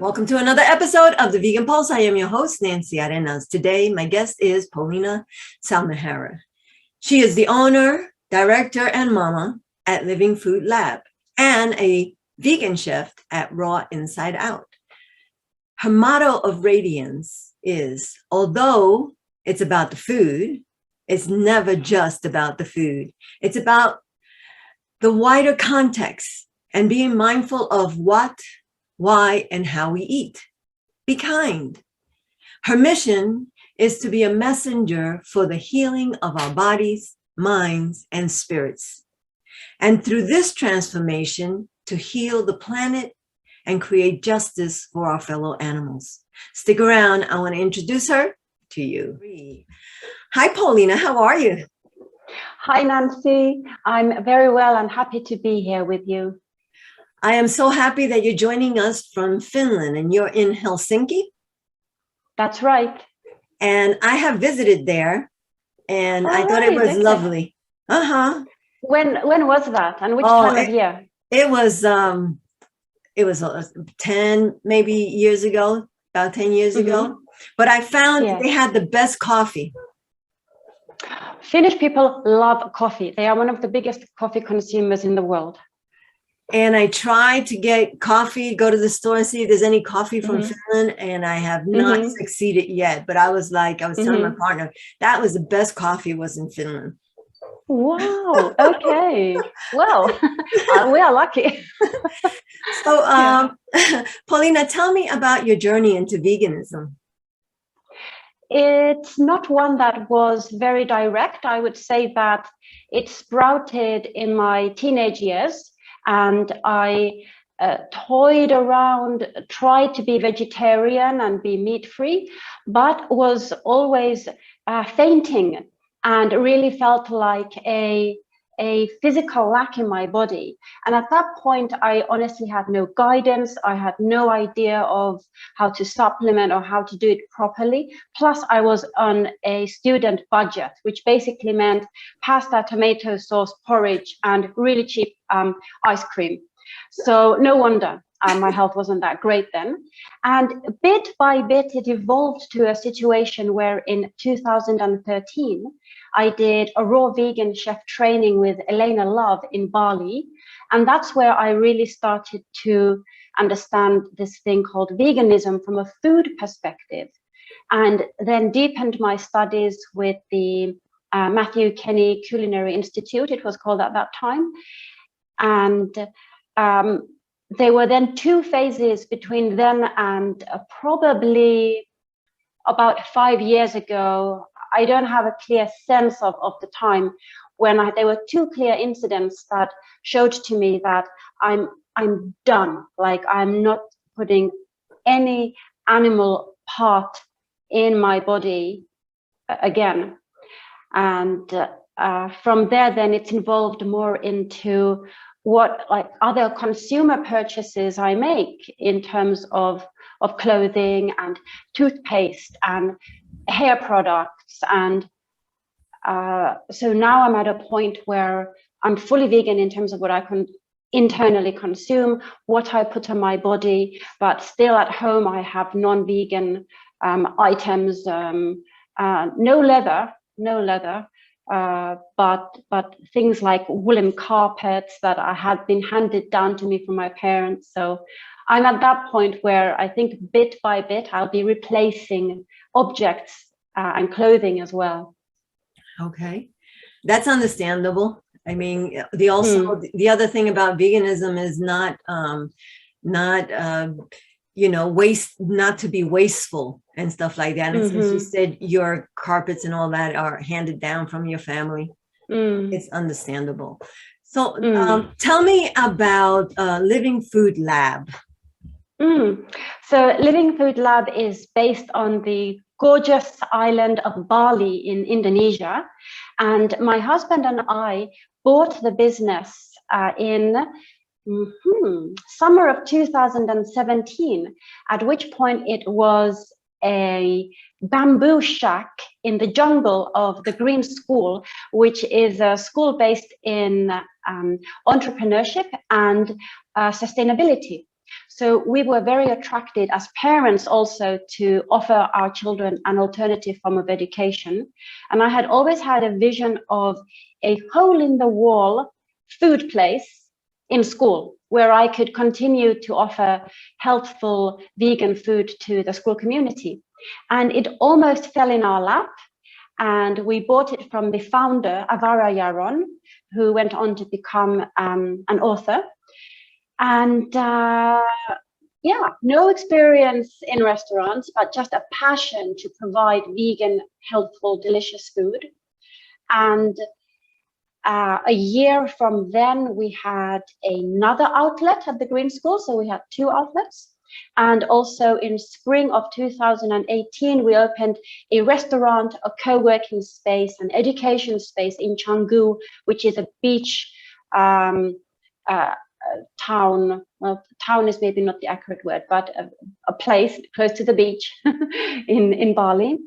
Welcome to another episode of the Vegan Pulse. I am your host, Nancy Arenas. Today, my guest is Pauliina Salmenhaara. She is the owner, director, and mama at Living Food Lab and a vegan chef at Raw Inside Out. Her motto of radiance is, although it's about the food, it's never just about the food. It's about the wider context and being mindful of what, why, and how we eat. Be kind. Her mission is to be a messenger for the healing of our bodies, minds, and spirits. And through this transformation, to heal the planet and create justice for our fellow animals. Stick around. I want to introduce her to you. Hi, Pauliina. How are you? Hi, Nancy. I'm very well and happy to be here with you. I am so happy that you're joining us from Finland and you're in Helsinki. That's right. And I have visited there and I thought it was lovely. When was that and which time of year? It was 10 maybe years ago, about 10 years ago. But I found they had the best coffee. Finnish people love coffee. They are one of the biggest coffee consumers in the world. And I tried to get coffee, go to the store and see if there's any coffee from Finland, and I have not succeeded yet. But I was telling my partner, that was the best coffee was in Finland. Wow. Okay. Well, we are lucky. So, Pauliina, tell me about your journey into veganism. It's not one that was very direct. I would say that it sprouted in my teenage years. And I toyed around, tried to be vegetarian and be meat-free, but was always fainting and really felt like a physical lack in my body. And at that point, I honestly had no guidance. I had no idea of how to supplement or how to do it properly. Plus, I was on a student budget, which basically meant pasta, tomato sauce, porridge, and really cheap ice cream. So no wonder my health wasn't that great then. And bit by bit, it evolved to a situation where in 2013, I did a raw vegan chef training with Elena Love in Bali. And that's where I really started to understand this thing called veganism from a food perspective. And then deepened my studies with the Matthew Kenny Culinary Institute, it was called at that time. And there were then two phases between then and probably about 5 years ago. I don't have a clear sense of the time when there were two clear incidents that showed to me that I'm done. Like I'm not putting any animal part in my body again. And from there, then it's involved more into what like other consumer purchases I make in terms of clothing and toothpaste and hair products. And so now I'm at a point where I'm fully vegan in terms of what I can internally consume, what I put on my body, but still at home I have non-vegan items, no leather, but things like woolen carpets that had been handed down to me from my parents. So I'm at that point where I think bit by bit I'll be replacing objects and clothing as well. Okay, that's understandable. I mean, the other thing about veganism is not to be wasteful and stuff like that. And since you said your carpets and all that are handed down from your family, it's understandable. So tell me about Living Food Lab. So Living Food Lab is based on the gorgeous island of Bali in Indonesia. And my husband and I bought the business in summer of 2017, at which point it was a bamboo shack in the jungle of the Green School, which is a school based in entrepreneurship and sustainability. So we were very attracted as parents also to offer our children an alternative form of education. And I had always had a vision of a hole in the wall food place in school where I could continue to offer healthful vegan food to the school community. And it almost fell in our lap. And we bought it from the founder, Avara Yaron, who went on to become an author. And yeah, no experience in restaurants, but just a passion to provide vegan, healthful, delicious food. And a year from then, we had another outlet at the Green School. So we had 2 outlets. And also in spring of 2018, we opened a restaurant, a co-working space, an education space in Canggu, which is a beach town. Well, town is maybe not the accurate word, but a place close to the beach in Bali.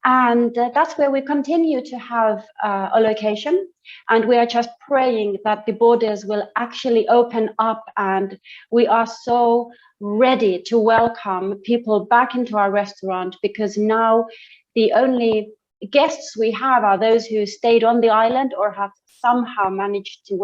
And that's where we continue to have a location. And we are just praying that the borders will actually open up, and we are so ready to welcome people back into our restaurant, because now the only guests we have are those who stayed on the island or have somehow managed to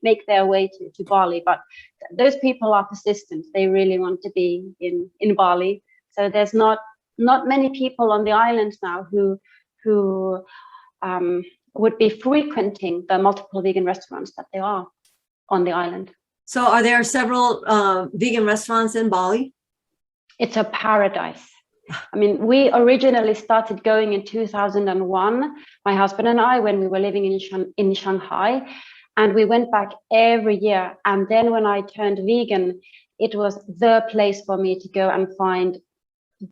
make their way to Bali. But those people are persistent. They really want to be in Bali. So there's not many people on the island now who would be frequenting the multiple vegan restaurants that there are on the island. So are there several vegan restaurants in Bali? It's a paradise. I mean, we originally started going in 2001, my husband and I, when we were living in Shanghai, and we went back every year. And then when I turned vegan, it was the place for me to go and find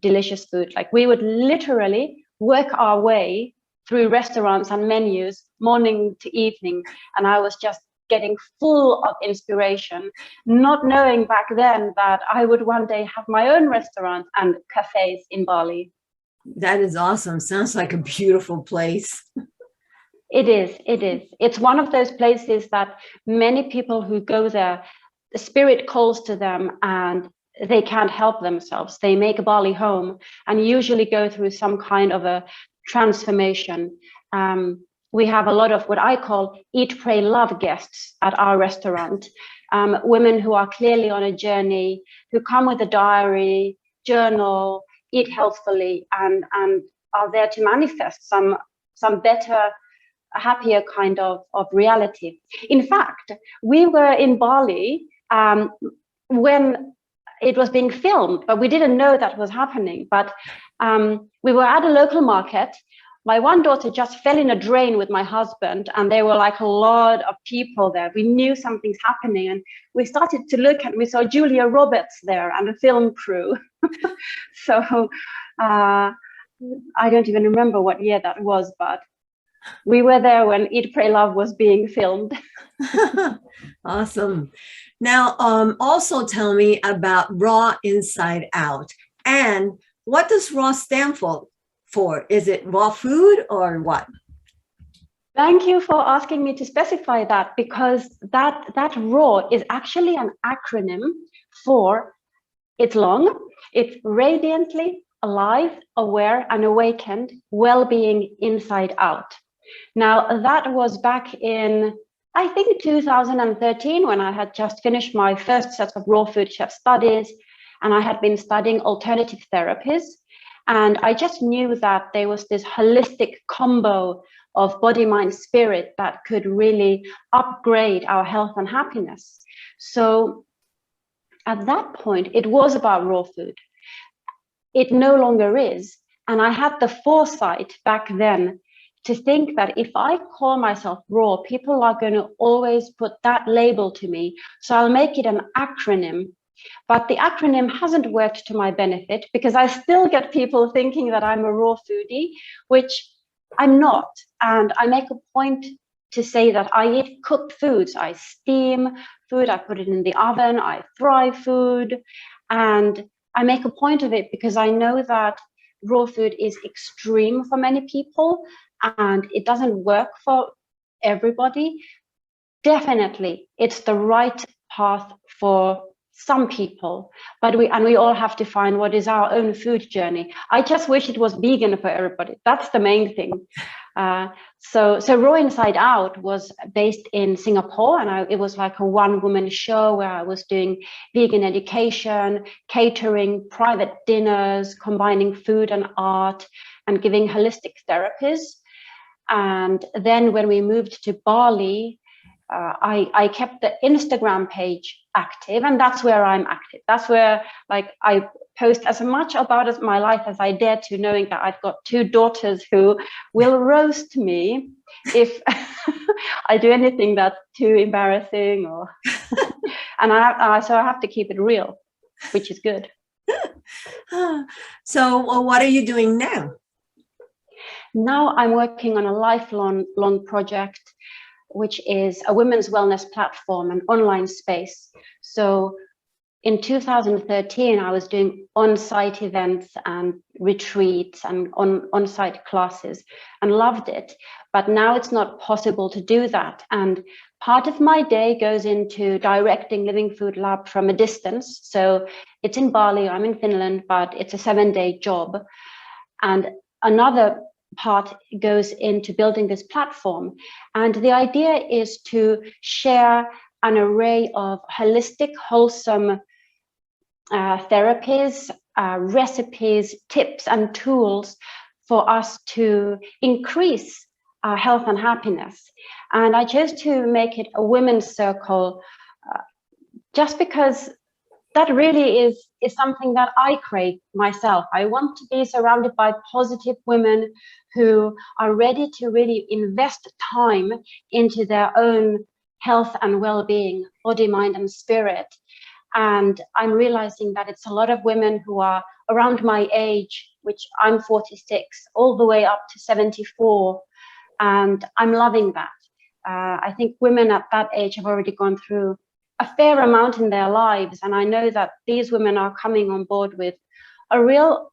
delicious food. Like, we would literally work our way through restaurants and menus morning to evening, and I was just getting full of inspiration, not knowing back then that I would one day have my own restaurant and cafes in Bali. That is awesome. Sounds like a beautiful place. It is. It's one of those places that many people who go there, the spirit calls to them and they can't help themselves. They make Bali home and usually go through some kind of a transformation. We have a lot of what I call eat, pray, love guests at our restaurant. Women who are clearly on a journey, who come with a diary, journal, eat healthfully, and are there to manifest some better, happier kind of reality. In fact, we were in Bali when it was being filmed, but we didn't know that was happening. But we were at a local market. My one daughter just fell in a drain with my husband, and there were like a lot of people there. We knew something's happening, and we started to look, and we saw Julia Roberts there and a film crew. So I don't even remember what year that was, but we were there when Eat, Pray, Love was being filmed. Awesome. Now, also tell me about Raw Inside Out, and what does Raw stand for? Is it raw food or what? Thank you for asking me to specify that, because that RAW is actually an acronym for, it's long, it's radiantly alive, aware, and awakened well-being inside out. Now, that was back in, I think, 2013, when I had just finished my first set of raw food chef studies, and I had been studying alternative therapies. And I just knew that there was this holistic combo of body, mind, spirit that could really upgrade our health and happiness. So at that point, it was about raw food. It no longer is. And I had the foresight back then to think that if I call myself raw, people are going to always put that label to me. So I'll make it an acronym. But the acronym hasn't worked to my benefit, because I still get people thinking that I'm a raw foodie, which I'm not. And I make a point to say that I eat cooked foods. I steam food, I put it in the oven, I fry food. And I make a point of it because I know that raw food is extreme for many people and it doesn't work for everybody. Definitely, it's the right path for some people, but we all have to find what is our own food journey. I just wish it was vegan for everybody. That's the main thing. So Raw Inside Out was based in Singapore, and it was like a one-woman show where I was doing vegan education, catering, private dinners, combining food and art, and giving holistic therapies. And then when we moved to Bali, I kept the Instagram page active, and that's where I'm active. That's where like I post as much about my life as I dare to, knowing that I've got 2 daughters who will roast me if I do anything that's too embarrassing, or and so I have to keep it real, which is good. So what are you doing now? Now I'm working on a lifelong project, which is a women's wellness platform, an online space. So in 2013, I was doing on-site events and retreats and on-site classes and loved it. But now it's not possible to do that. And part of my day goes into directing Living Food Lab from a distance. So it's in Bali, I'm in Finland, but it's a 7-day job. And another part goes into building this platform. And the idea is to share an array of holistic, wholesome therapies, recipes, tips, and tools for us to increase our health and happiness. And I chose to make it a women's circle just because that really is something that I crave myself. I want to be surrounded by positive women who are ready to really invest time into their own health and well-being, body, mind, and spirit. And I'm realizing that it's a lot of women who are around my age, which I'm 46, all the way up to 74. And I'm loving that. I think women at that age have already gone through a fair amount in their lives. And I know that these women are coming on board with a real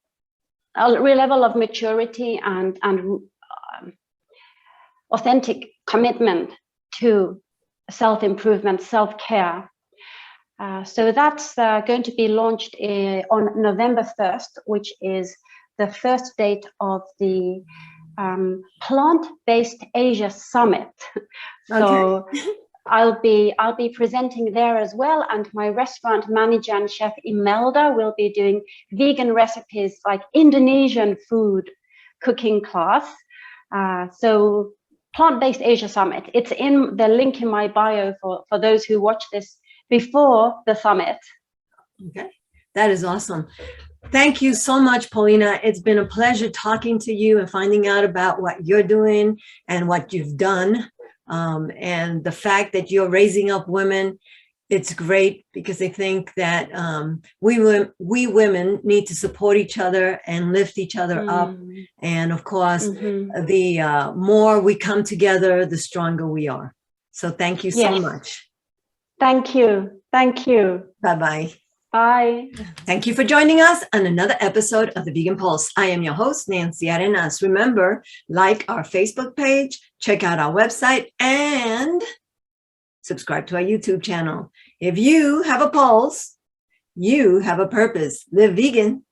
level of maturity and authentic commitment to self-improvement, self-care. So that's going to be launched on November 1st, which is the first date of the Plant-Based Asia Summit. So Okay. I'll be presenting there as well, and my restaurant manager and chef Imelda will be doing vegan recipes like Indonesian food cooking class. So Plant-Based Asia Summit, it's in the link in my bio for those who watch this before the summit. Okay, that is awesome. Thank you so much, Pauliina. It's been a pleasure talking to you and finding out about what you're doing and what you've done. And the fact that you're raising up women, it's great because I think that we women need to support each other and lift each other up. And of course, the more we come together, the stronger we are. So thank you so much. Thank you. Thank you. Bye-bye. Bye. Thank you for joining us on another episode of The Vegan Pulse. I am your host, Nancy Arenas. Remember, like our Facebook page, check out our website, and subscribe to our YouTube channel. If you have a pulse, you have a purpose. Live vegan.